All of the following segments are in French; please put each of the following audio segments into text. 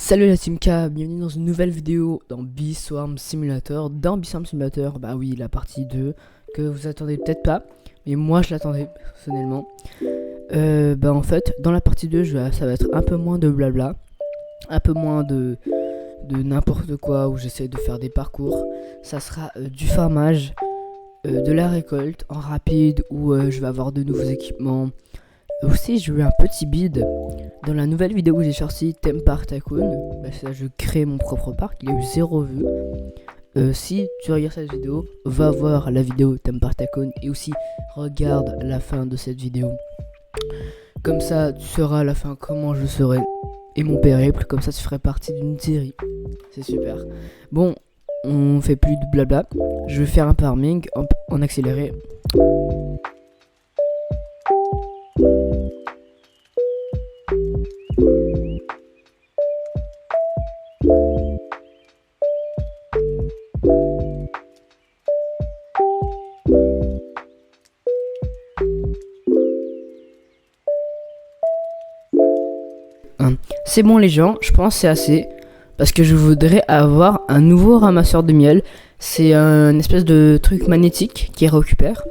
Salut la teamka, bienvenue dans une nouvelle vidéo dans Bee Swarm Simulator. Dans Bee Swarm Simulator, bah oui, la partie 2 que vous attendez peut-être pas, mais moi je l'attendais personnellement. Bah en fait, dans la partie 2, ça va être un peu moins de blabla, un peu moins de n'importe quoi où j'essaie de faire des parcours. Ça sera du farmage, de la récolte en rapide où je vais avoir de nouveaux équipements. Aussi, j'ai eu un petit bid dans la nouvelle vidéo que j'ai sorti, Theme Park Tycoon. Bah, ça, je crée mon propre parc, il a eu 0 vue. Si tu regardes cette vidéo, va voir la vidéo Theme Park Tycoon et aussi regarde la fin de cette vidéo. Comme ça, tu sauras à la fin comment je serai et mon périple. Comme ça, tu ferais partie d'une série. C'est super. Bon, on fait plus de blabla. Je vais faire un farming en accéléré. C'est bon les gens, je pense c'est assez. Parce que je voudrais avoir un nouveau ramasseur de miel. C'est un espèce de truc magnétique qui récupère.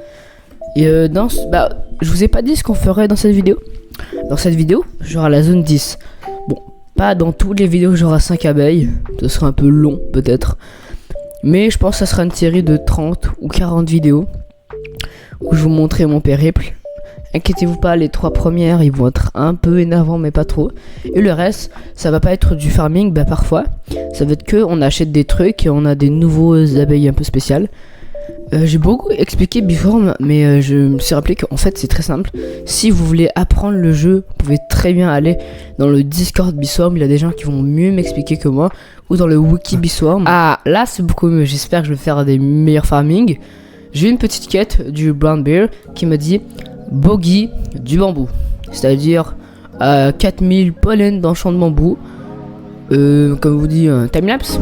Et je vous ai pas dit ce qu'on ferait dans cette vidéo. Dans cette vidéo, j'aurai la zone 10. Bon, pas dans toutes les vidéos j'aurai 5 abeilles. Ce sera un peu long peut-être. Mais je pense que ça sera une série de 30 ou 40 vidéos où je vous montrerai mon périple. Inquiétez-vous pas, les 3 premières ils vont être un peu énervants mais pas trop. Et le reste, ça va pas être du farming, bah parfois. Ça va être que on achète des trucs et on a des nouveaux abeilles un peu spéciales. J'ai beaucoup expliqué Bee Swarm, mais je me suis rappelé qu'en fait c'est très simple. Si vous voulez apprendre le jeu, vous pouvez très bien aller dans le Discord Bee Swarm. Il y a des gens qui vont mieux m'expliquer que moi. Ou dans le wiki Bee Swarm. Ah là c'est beaucoup mieux, j'espère que je vais faire des meilleurs farming. J'ai eu une petite quête du Brown Bear qui me dit Boggy du bambou, c'est-à-dire 4000 pollen dans le champ de bambou. Comme vous dit, un timelapse.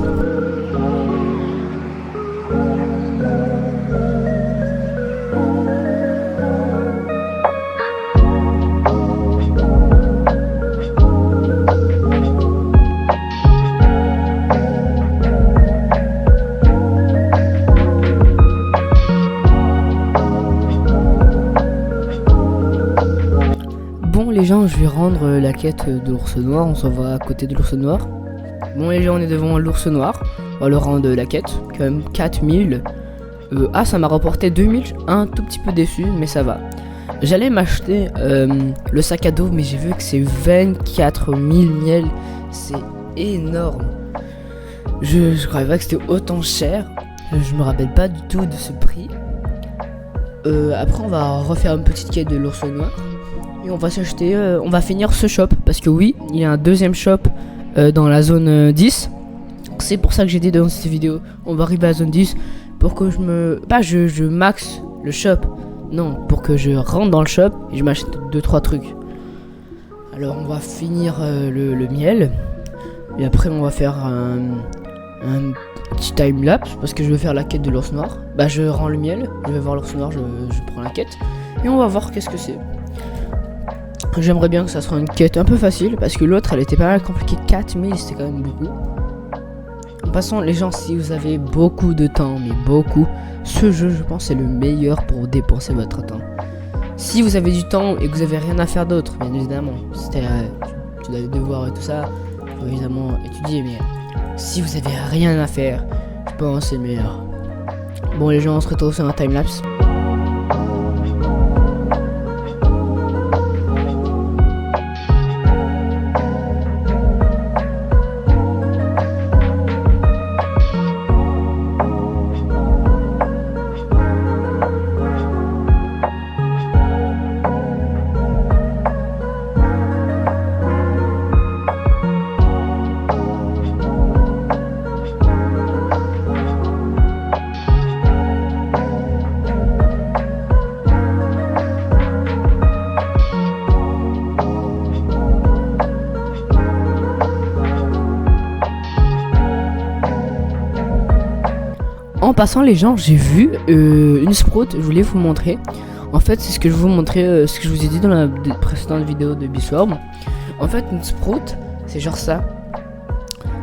Bon les gens, je vais rendre la quête de l'ours noir, on s'en va à côté de l'ours noir. Bon les gens, on est devant l'ours noir, on va le rendre la quête, quand même 4000. Ça m'a rapporté 2000, un tout petit peu déçu, mais ça va. J'allais m'acheter le sac à dos, mais j'ai vu que c'est 24 000 miel, c'est énorme. Je croyais pas que c'était autant cher, je me rappelle pas du tout de ce prix. Après on va refaire une petite quête de l'ours noir. Et on va s'acheter, on va finir ce shop. Parce que oui, il y a un deuxième shop dans la zone 10. C'est pour ça que j'ai dit dans cette vidéo, on va arriver à la zone 10 pour que je max le shop. Non, pour que je rentre dans le shop et je m'achète 2-3 trucs. Alors on va finir le miel. Et après on va faire un petit timelapse parce que je veux faire la quête de l'ours noir. Bah je rends le miel, je vais voir l'ours noir, je prends la quête. Et on va voir qu'est-ce que c'est. J'aimerais bien que ça soit une quête un peu facile parce que l'autre elle était pas mal compliquée. 4000 c'était quand même beaucoup. En passant les gens, si vous avez beaucoup de temps, mais beaucoup, ce jeu je pense c'est le meilleur pour dépenser votre temps. Si vous avez du temps et que vous avez rien à faire d'autre, bien évidemment, tu as des devoirs et tout ça, faut évidemment étudier, mais si vous avez rien à faire, je pense que c'est le meilleur. Bon les gens, on se retrouve sur un timelapse. En passant les gens, j'ai vu une sprout, je voulais vous montrer. En fait c'est ce que je vous montrais, ce que je vous ai dit dans la précédente vidéo de Bee Swarm. En fait une sprout c'est genre ça.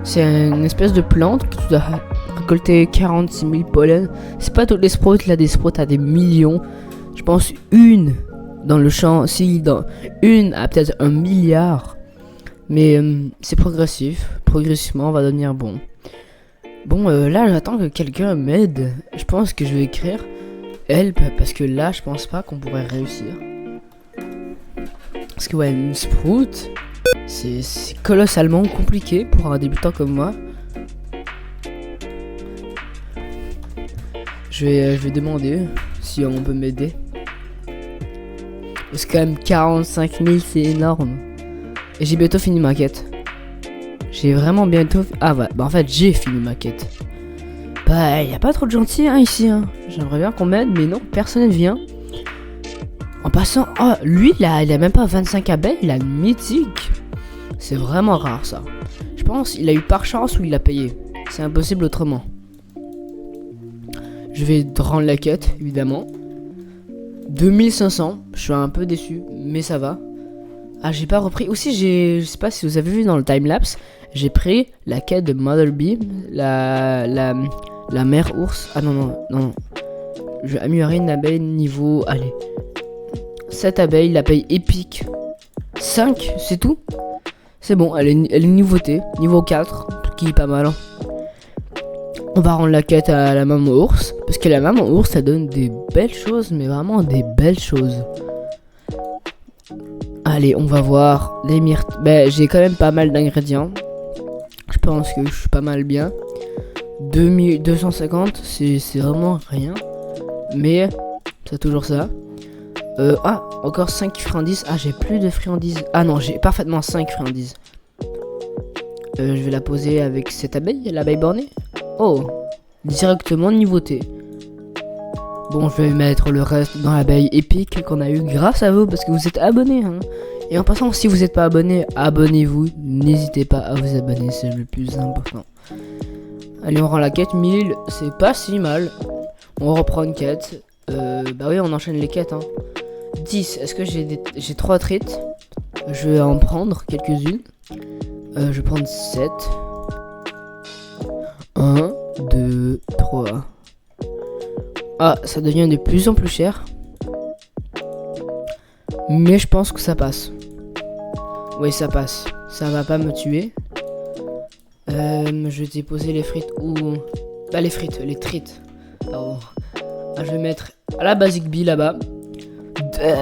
C'est une espèce de plante que tu dois récolter 46 000 pollens. C'est pas toutes les sprouts, là des sprouts à des millions. Je pense une dans le champ, si dans une à peut-être 1 milliard. Mais c'est progressif. Progressivement on va devenir bon. Bon là j'attends que quelqu'un m'aide. Je pense que je vais écrire help parce que là je pense pas qu'on pourrait réussir. Parce que ouais, une sprout c'est colossalement compliqué pour un débutant comme moi. Je vais demander si on peut m'aider. Parce que quand même 45 000 c'est énorme. Et j'ai bientôt fini ma quête. J'ai vraiment bientôt... Ah ouais, bah en fait j'ai fini ma quête. Bah y a pas trop de gentils hein, ici hein. J'aimerais bien qu'on m'aide mais non, personne ne vient. En passant... Oh, lui il a même pas 25 abeilles, il a une mythique. C'est vraiment rare ça. Je pense il a eu par chance ou il a payé. C'est impossible autrement. Je vais rendre la quête évidemment. 2500, je suis un peu déçu mais ça va. Ah j'ai pas repris. Aussi je sais pas si vous avez vu dans le timelapse, j'ai pris la quête de Mother Bee, la mère ours. Ah non. Je vais améliorer une abeille niveau... Allez. 7 abeilles, la paye épique. 5, c'est tout. C'est bon, elle est nouveauté. Niveau 4, qui est pas mal. Hein. On va rendre la quête à la maman ours. Parce que la maman ours, ça donne des belles choses, mais vraiment des belles choses. Allez, on va voir les myrtilles. Ben, j'ai quand même pas mal d'ingrédients. Je pense que je suis pas mal bien. 2250, c'est vraiment rien. Mais, c'est toujours ça. Encore 5 friandises. Ah, j'ai plus de friandises. Ah non, j'ai parfaitement 5 friandises. Je vais la poser avec cette abeille, l'abeille bornée. Oh, directement niveauté. Bon, je vais mettre le reste dans l'abeille épique qu'on a eu grâce à vous parce que vous êtes abonnés. Hein. Et en passant, si vous n'êtes pas abonné, abonnez-vous. N'hésitez pas à vous abonner, c'est le plus important. Allez, on rend la quête 1000, c'est pas si mal. On reprend une quête. Bah oui, on enchaîne les quêtes. Hein. 10, est-ce que j'ai 3 treats? Je vais en prendre quelques-unes. Je vais prendre 7. 1, 2, 3. Ah, ça devient de plus en plus cher. Mais je pense que ça passe. Oui, ça passe. Ça va pas me tuer. Je vais déposer les frites où... Bah les treats. Pardon. Ah, je vais mettre à la Basic Bee là-bas.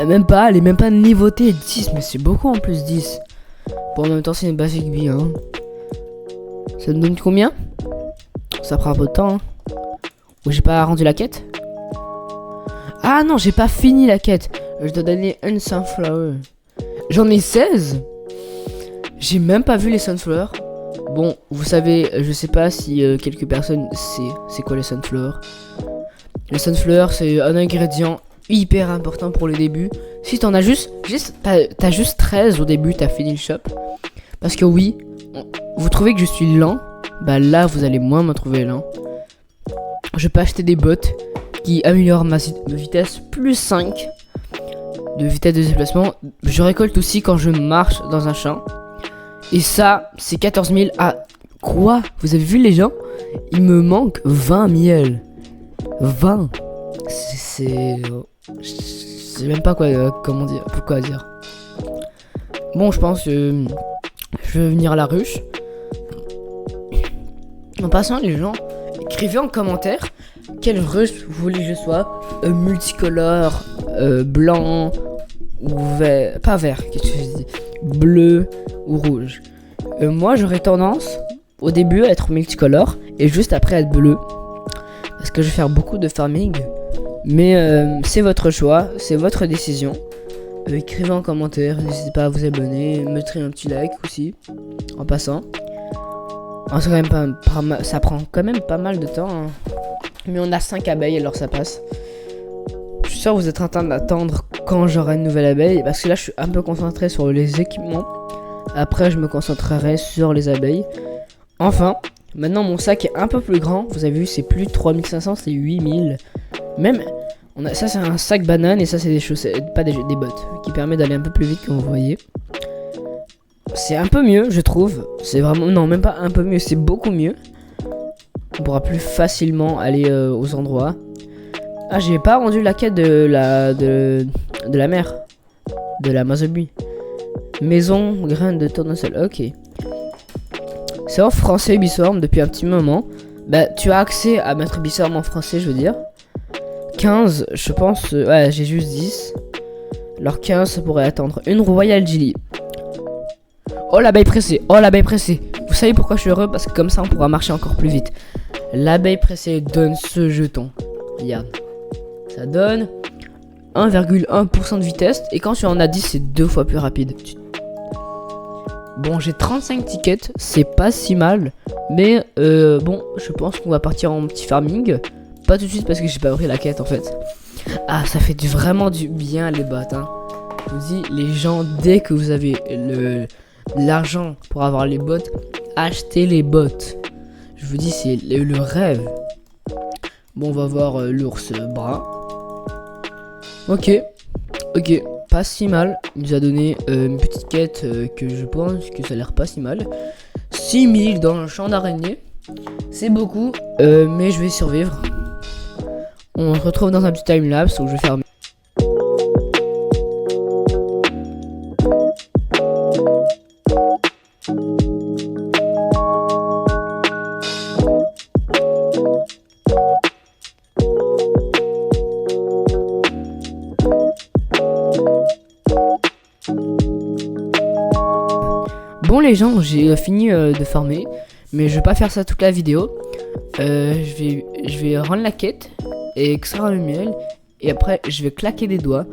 Même pas, elle est même pas nivotée 10, mais c'est beaucoup en plus 10. Bon, en même temps, c'est une Basic Bee, hein. Ça me donne combien? Ça prend un peu de temps, hein. Ou j'ai pas rendu la quête? Ah non, j'ai pas fini la quête. Je dois donner un sunflower. J'en ai 16. J'ai même pas vu les sunflowers. Bon, vous savez, je sais pas si quelques personnes c'est quoi les sunflowers. Les sunflowers, c'est un ingrédient hyper important pour le début. Si t'en as t'as juste 13 au début, t'as fini le shop. Parce que oui, vous trouvez que je suis lent, bah là vous allez moins me trouver lent. Je peux acheter des bots qui améliorent ma vitesse plus 5 de vitesse de déplacement. Je récolte aussi quand je marche dans un champ. Et ça, c'est 14 000. Ah, quoi? Vous avez vu les gens? Il me manque 20 miel. 20. Je sais même pas comment dire. Pourquoi dire. Bon, je pense que je vais venir à la ruche. En passant, les gens, écrivez en commentaire quelle ruche vous voulez que je sois. Multicolore, blanc ou vert. Pas vert, qu'est-ce que je dis? Bleu ou rouge. Moi, j'aurais tendance au début à être multicolore et juste après à être bleu. Parce que je vais faire beaucoup de farming. Mais c'est votre choix, c'est votre décision. Écrivez en commentaire, n'hésitez pas à vous abonner, mettrez un petit like aussi, en passant. Oh, c'est quand même ça prend quand même pas mal de temps. Hein. Mais on a 5 abeilles, alors ça passe. Je suis sûr que vous êtes en train d'attendre quand j'aurai une nouvelle abeille. Parce que là, je suis un peu concentré sur les équipements. Après, je me concentrerai sur les abeilles. Enfin, maintenant, mon sac est un peu plus grand. Vous avez vu, c'est plus de 3500, c'est 8000. Même, ça, c'est un sac banane et ça, c'est des chaussettes, pas des bottes, qui permet d'aller un peu plus vite, comme vous voyez. c'est un peu mieux, je trouve. C'est vraiment, non, même pas un peu mieux, c'est beaucoup mieux. On pourra plus facilement aller aux endroits. Ah, j'ai pas rendu la quête de la mer, de l'Amazonie. Maison, graines de tournesol, ok. C'est en français Ubisoft depuis un petit moment. Bah, tu as accès à mettre Ubisoft en français, je veux dire. 15, je pense, ouais, j'ai juste 10. Alors 15, ça pourrait attendre. Une Royal Jelly. Oh, l'abeille pressée, oh, l'abeille pressée. Vous savez pourquoi je suis heureux? Parce que comme ça, on pourra marcher encore plus vite. L'abeille pressée donne ce jeton. Regarde. Ça donne 1,1% de vitesse. Et quand tu en as 10, c'est 2 fois plus rapide. Bon, j'ai 35 tickets. C'est pas si mal. Mais bon, je pense qu'on va partir en petit farming. Pas tout de suite parce que j'ai pas pris la quête en fait. Ah, ça fait vraiment du bien les bots. Hein. Je vous dis, les gens, dès que vous avez l'argent pour avoir les bots, achetez les bots. Je vous dis, c'est le rêve. Bon, on va voir l'ours brun. Ok, pas si mal. Il nous a donné une petite quête que je pense que ça a l'air pas si mal. 6000 dans le champ d'araignée. C'est beaucoup, mais je vais survivre. On se retrouve dans un petit timelapse où je vais faire... Bon les gens, j'ai fini de farmer, mais je vais pas faire ça toute la vidéo. Je vais rendre la quête et extraire le miel, et après je vais claquer des doigts,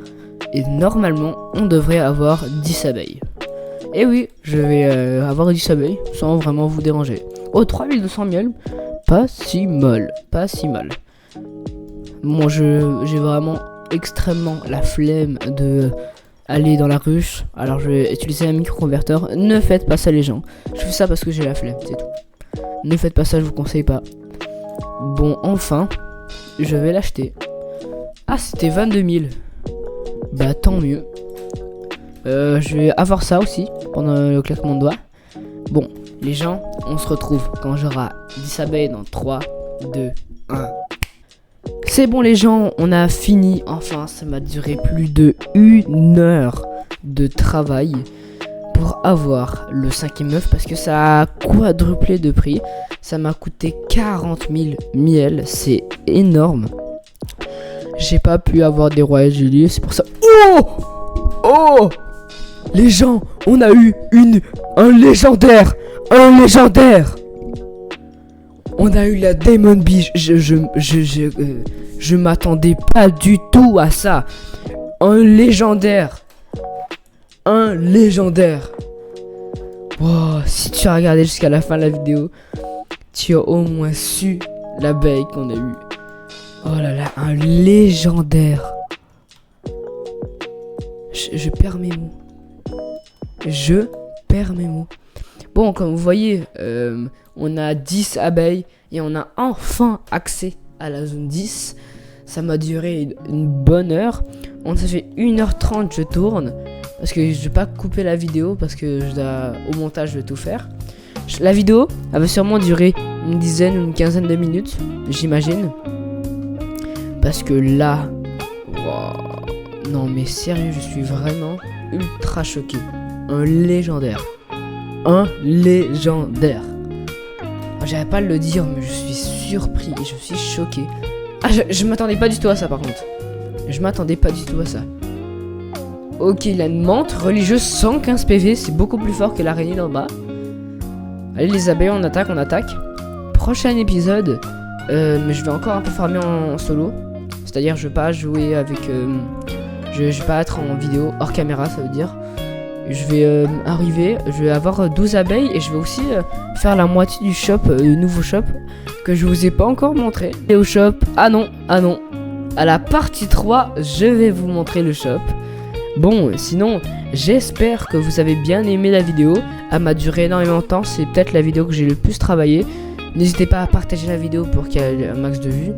et normalement on devrait avoir 10 abeilles. Et oui, je vais avoir 10 abeilles sans vraiment vous déranger. Oh, 3200 miel, pas si mal, pas si mal. Bon, j'ai vraiment extrêmement la flemme de... aller dans la ruche, alors je vais utiliser un micro-converteur. Ne faites pas ça les gens, je fais ça parce que j'ai la flemme, c'est tout. Ne faites pas ça, je vous conseille pas. Bon, enfin, je vais l'acheter. Ah, c'était 22 000. Bah tant mieux. Je vais avoir ça aussi pendant le claquement de doigts. Bon, les gens, on se retrouve quand j'aurai 10 abeilles dans 3, 2, 1. C'est bon les gens, on a fini. Enfin, ça m'a duré plus de 1 heure de travail pour avoir le 5e œuf parce que ça a quadruplé de prix. Ça m'a coûté 40 000 miel, c'est énorme. J'ai pas pu avoir des Royal Jelly, c'est pour ça. Oh, les gens, on a eu un légendaire. On a eu la Demon Bee. Je m'attendais pas du tout à ça. Un légendaire. Wow, si tu as regardé jusqu'à la fin de la vidéo, tu as au moins su l'abeille qu'on a eu. Oh là là, un légendaire. Je perds mes mots. Bon, comme vous voyez, on a 10 abeilles et on a enfin accès à la zone 10. Ça m'a duré une bonne heure. On s'est fait 1h30, je tourne. Parce que je vais pas couper la vidéo parce que au montage je vais tout faire. La vidéo, elle va sûrement durer une dizaine ou une quinzaine de minutes, j'imagine. Parce que là, wow, non mais sérieux, je suis vraiment ultra choqué. Un légendaire. J'avais pas à le dire, mais je suis surpris et je suis choqué. Ah, je m'attendais pas du tout à ça par contre. Ok, il a une menthe religieuse 115 PV, c'est beaucoup plus fort que l'araignée d'en bas. Allez les abeilles, on attaque. Prochain épisode, mais je vais encore un peu farmer en solo. C'est-à-dire je vais pas jouer avec... je vais pas être en vidéo hors caméra, ça veut dire. Je vais arriver, je vais avoir 12 abeilles et je vais aussi faire la moitié du shop, nouveau shop que je vous ai pas encore montré. Et au shop, ah non, à la partie 3, je vais vous montrer le shop. Bon, sinon, j'espère que vous avez bien aimé la vidéo. Elle m'a duré énormément de temps, c'est peut-être la vidéo que j'ai le plus travaillé. N'hésitez pas à partager la vidéo pour qu'il y ait un max de vues,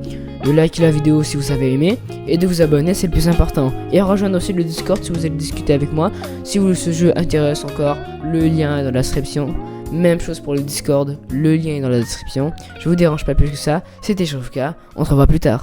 de liker la vidéo si vous avez aimé, et de vous abonner, c'est le plus important. Et rejoindre aussi le Discord si vous allez discuter avec moi. Si vous, ce jeu intéresse encore, le lien est dans la description. Même chose pour le Discord, le lien est dans la description. Je vous dérange pas plus que ça, c'était Shofka, on se revoit plus tard.